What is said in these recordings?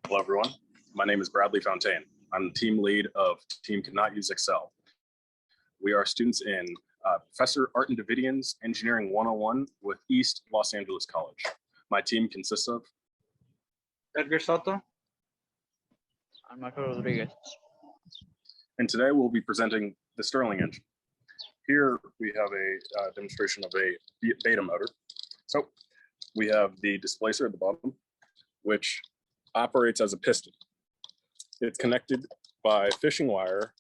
Hello, everyone. My name is Bradley Fontaine. I'm the team lead of Team Cannot Use Excel. We are students in Professor Artin Davidian's Engineering 101 with East Los Angeles College. My team consists of Edgar Soto and Michael Rodriguez. And today we'll be presenting the Stirling engine. Here we have a demonstration of a beta motor. So we have the displacer at the bottom, which operates as a piston. It's connected by fishing wire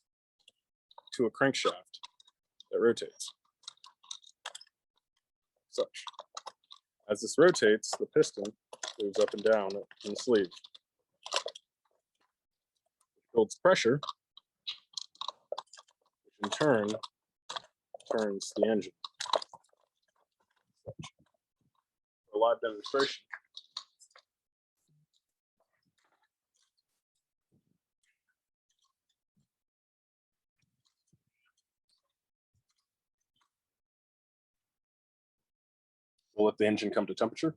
to a crankshaft that rotates. Such. As this rotates, the piston moves up and down in the sleeve. It builds pressure, which in turn turns the engine. Such. For a live demonstration, we'll let the engine come to temperature.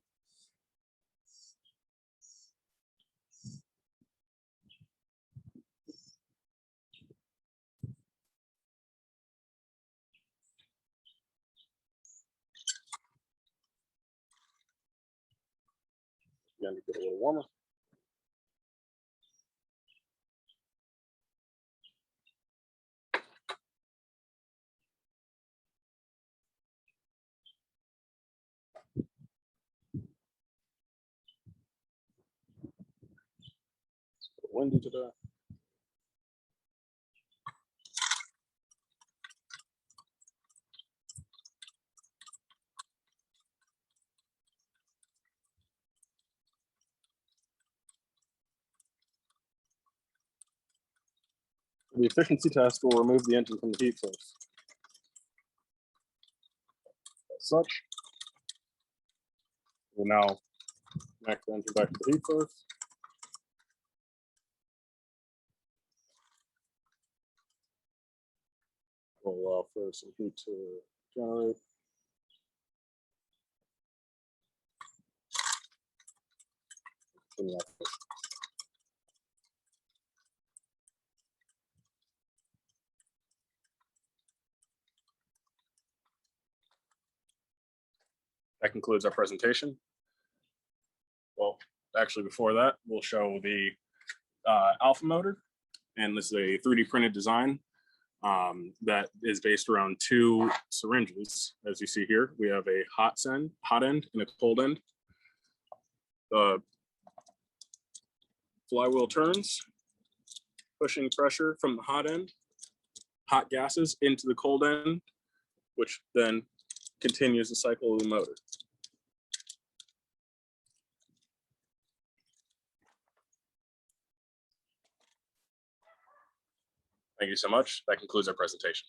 Again, to get a little warmer. It's a bit windy today. The efficiency test will remove the engine from the heat source. As such, we'll now connect the engine back to the heat source. We'll allow for some heat to generate. That concludes our presentation. Well, actually before that, we'll show the alpha motor. And this is a 3D printed design that is based around two syringes. As you see here, we have a hot end and a cold end. The flywheel turns, pushing pressure from the hot end, hot gases into the cold end, which then continues the cycle of the motor. Thank you so much. That concludes our presentation.